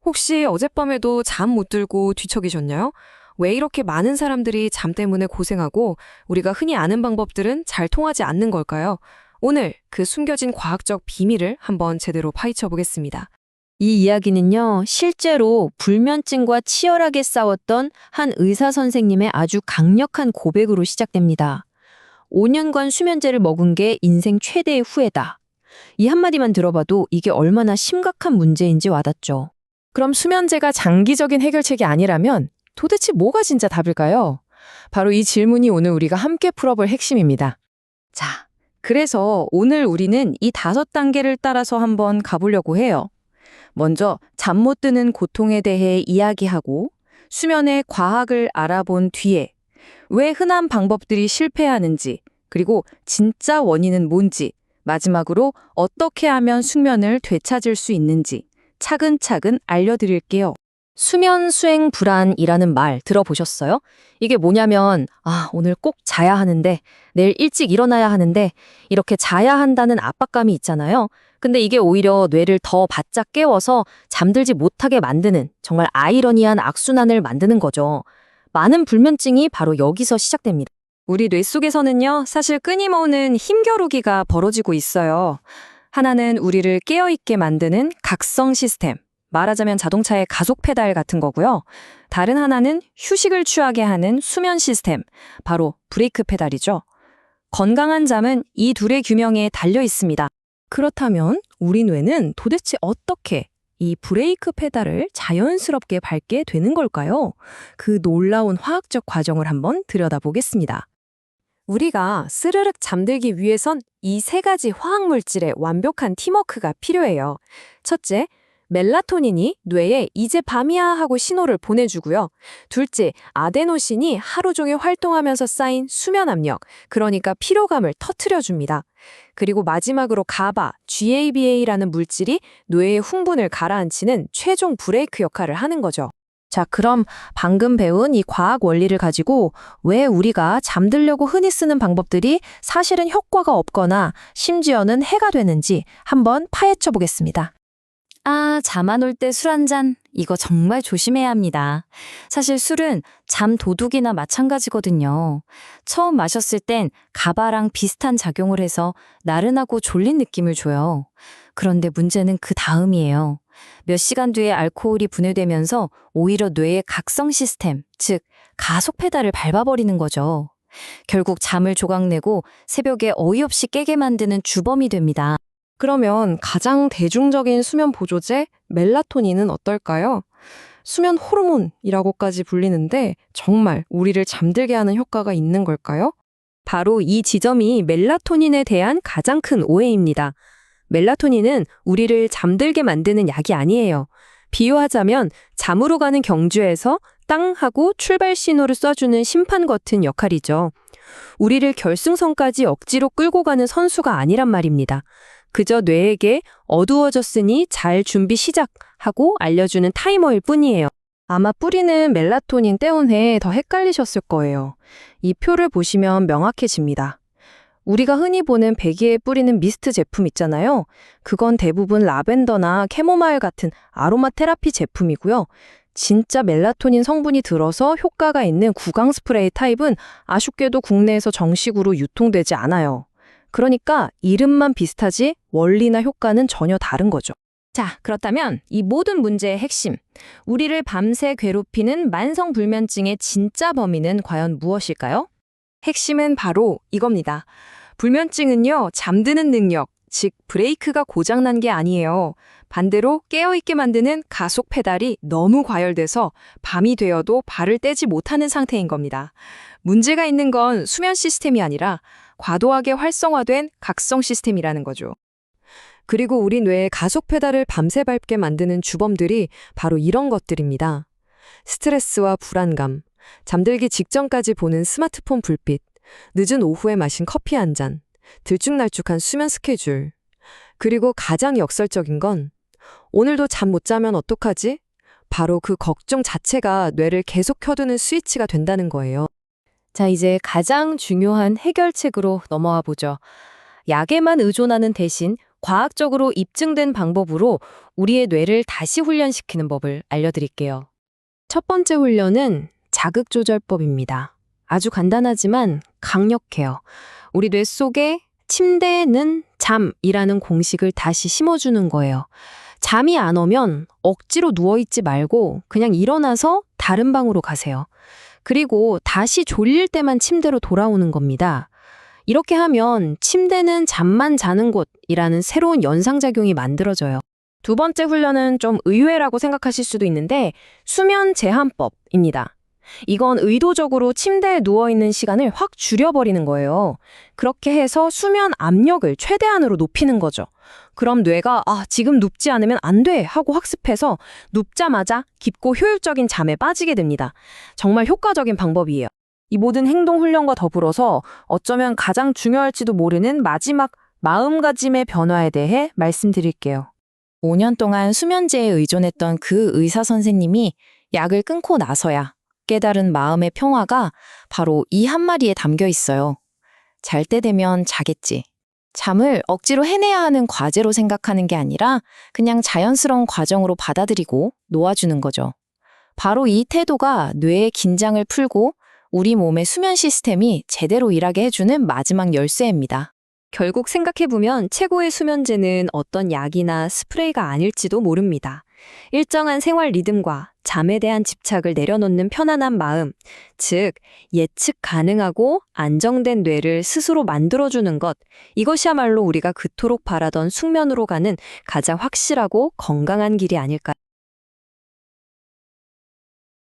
혹시 어젯밤에도 잠 못 들고 뒤척이셨나요? 왜 이렇게 많은 사람들이 잠 때문에 고생하고 우리가 흔히 아는 방법들은 잘 통하지 않는 걸까요? 오늘 그 숨겨진 과학적 비밀을 한번 제대로 파헤쳐 보겠습니다. 이 이야기는요, 실제로 불면증과 치열하게 싸웠던 한 의사 선생님의 아주 강력한 고백으로 시작됩니다. 5년간 수면제를 먹은 게 인생 최대의 후회다. 이 한마디만 들어봐도 이게 얼마나 심각한 문제인지 와닿죠. 그럼 수면제가 장기적인 해결책이 아니라면 도대체 뭐가 진짜 답일까요? 바로 이 질문이 오늘 우리가 함께 풀어볼 핵심입니다. 자, 그래서 오늘 우리는 이 5단계를 따라서 한번 가보려고 해요. 먼저 잠 못 드는 고통에 대해 이야기하고 수면의 과학을 알아본 뒤에 왜 흔한 방법들이 실패하는지, 그리고 진짜 원인은 뭔지, 마지막으로 어떻게 하면 숙면을 되찾을 수 있는지 차근차근 알려드릴게요. 수면 수행 불안이라는 말 들어보셨어요? 이게 뭐냐면, 오늘 꼭 자야 하는데, 내일 일찍 일어나야 하는데, 이렇게 자야 한다는 압박감이 있잖아요. 근데 이게 오히려 뇌를 더 바짝 깨워서 잠들지 못하게 만드는 정말 아이러니한 악순환을 만드는 거죠. 많은 불면증이 바로 여기서 시작됩니다. 우리 뇌 속에서는요, 사실 끊임없는 힘겨루기가 벌어지고 있어요. 하나는 우리를 깨어있게 만드는 각성 시스템, 말하자면 자동차의 가속 페달 같은 거고요. 다른 하나는 휴식을 취하게 하는 수면 시스템, 바로 브레이크 페달이죠. 건강한 잠은 이 둘의 균형에 달려 있습니다. 그렇다면 우리 뇌는 도대체 어떻게 이 브레이크 페달을 자연스럽게 밟게 되는 걸까요? 그 놀라운 화학적 과정을 한번 들여다보겠습니다. 우리가 스르륵 잠들기 위해선 이 3가지 화학물질의 완벽한 팀워크가 필요해요. 첫째, 멜라토닌이 뇌에 이제 밤이야 하고 신호를 보내주고요. 둘째, 아데노신이 하루 종일 활동하면서 쌓인 수면 압력, 그러니까 피로감을 터트려줍니다. 그리고 마지막으로 가바, GABA라는 물질이 뇌의 흥분을 가라앉히는 최종 브레이크 역할을 하는 거죠. 자, 그럼 방금 배운 이 과학 원리를 가지고 왜 우리가 잠들려고 흔히 쓰는 방법들이 사실은 효과가 없거나 심지어는 해가 되는지 한번 파헤쳐 보겠습니다. 잠 안 올 때 술 한 잔, 이거 정말 조심해야 합니다. 사실 술은 잠 도둑이나 마찬가지거든요. 처음 마셨을 땐 가바랑 비슷한 작용을 해서 나른하고 졸린 느낌을 줘요. 그런데 문제는 그 다음이에요. 몇 시간 뒤에 알코올이 분해되면서 오히려 뇌의 각성 시스템, 즉 가속 페달을 밟아버리는 거죠. 결국 잠을 조각내고 새벽에 어이없이 깨게 만드는 주범이 됩니다. 그러면 가장 대중적인 수면 보조제 멜라토닌은 어떨까요? 수면 호르몬이라고까지 불리는데 정말 우리를 잠들게 하는 효과가 있는 걸까요? 바로 이 지점이 멜라토닌에 대한 가장 큰 오해입니다. 멜라토닌은 우리를 잠들게 만드는 약이 아니에요. 비유하자면 잠으로 가는 경주에서 땅 하고 출발 신호를 쏴주는 심판 같은 역할이죠. 우리를 결승선까지 억지로 끌고 가는 선수가 아니란 말입니다. 그저 뇌에게 어두워졌으니 잘 준비 시작하고 알려주는 타이머일 뿐이에요. 아마 뿌리는 멜라토닌 때문에 더 헷갈리셨을 거예요. 이 표를 보시면 명확해집니다. 우리가 흔히 보는 베개에 뿌리는 미스트 제품 있잖아요. 그건 대부분 라벤더나 캐모마일 같은 아로마 테라피 제품이고요. 진짜 멜라토닌 성분이 들어서 효과가 있는 구강 스프레이 타입은 아쉽게도 국내에서 정식으로 유통되지 않아요. 그러니까 이름만 비슷하지 원리나 효과는 전혀 다른 거죠. 자, 그렇다면 이 모든 문제의 핵심, 우리를 밤새 괴롭히는 만성불면증의 진짜 범인은 과연 무엇일까요? 핵심은 바로 이겁니다. 불면증은요, 잠드는 능력, 즉 브레이크가 고장난 게 아니에요. 반대로 깨어있게 만드는 가속 페달이 너무 과열돼서 밤이 되어도 발을 떼지 못하는 상태인 겁니다. 문제가 있는 건 수면 시스템이 아니라 과도하게 활성화된 각성 시스템이라는 거죠. 그리고 우리 뇌의 가속 페달을 밤새 밟게 만드는 주범들이 바로 이런 것들입니다. 스트레스와 불안감, 잠들기 직전까지 보는 스마트폰 불빛, 늦은 오후에 마신 커피 한 잔, 들쭉날쭉한 수면 스케줄. 그리고 가장 역설적인 건 오늘도 잠 못 자면 어떡하지? 바로 그 걱정 자체가 뇌를 계속 켜두는 스위치가 된다는 거예요. 자, 이제 가장 중요한 해결책으로 넘어와 보죠. 약에만 의존하는 대신 과학적으로 입증된 방법으로 우리의 뇌를 다시 훈련시키는 법을 알려드릴게요. 첫 번째 훈련은 자극조절법입니다. 아주 간단하지만 강력해요. 우리 뇌 속에 침대는 잠이라는 공식을 다시 심어주는 거예요. 잠이 안 오면 억지로 누워있지 말고 그냥 일어나서 다른 방으로 가세요. 그리고 다시 졸릴 때만 침대로 돌아오는 겁니다. 이렇게 하면 침대는 잠만 자는 곳이라는 새로운 연상작용이 만들어져요. 두 번째 훈련은 좀 의외라고 생각하실 수도 있는데 수면 제한법입니다. 이건 의도적으로 침대에 누워있는 시간을 확 줄여버리는 거예요. 그렇게 해서 수면 압력을 최대한으로 높이는 거죠. 그럼 뇌가 지금 눕지 않으면 안 돼 하고 학습해서 눕자마자 깊고 효율적인 잠에 빠지게 됩니다. 정말 효과적인 방법이에요. 이 모든 행동 훈련과 더불어서 어쩌면 가장 중요할지도 모르는 마지막 마음가짐의 변화에 대해 말씀드릴게요. 5년 동안 수면제에 의존했던 그 의사 선생님이 약을 끊고 나서야 깨달은 마음의 평화가 바로 이 한마디에 담겨 있어요. 잘 때 되면 자겠지. 잠을 억지로 해내야 하는 과제로 생각하는 게 아니라 그냥 자연스러운 과정으로 받아들이고 놓아주는 거죠. 바로 이 태도가 뇌의 긴장을 풀고 우리 몸의 수면 시스템이 제대로 일하게 해주는 마지막 열쇠입니다. 결국 생각해보면 최고의 수면제는 어떤 약이나 스프레이가 아닐지도 모릅니다. 일정한 생활 리듬과 잠에 대한 집착을 내려놓는 편안한 마음, 즉 예측 가능하고 안정된 뇌를 스스로 만들어주는 것, 이것이야말로 우리가 그토록 바라던 숙면으로 가는 가장 확실하고 건강한 길이 아닐까요?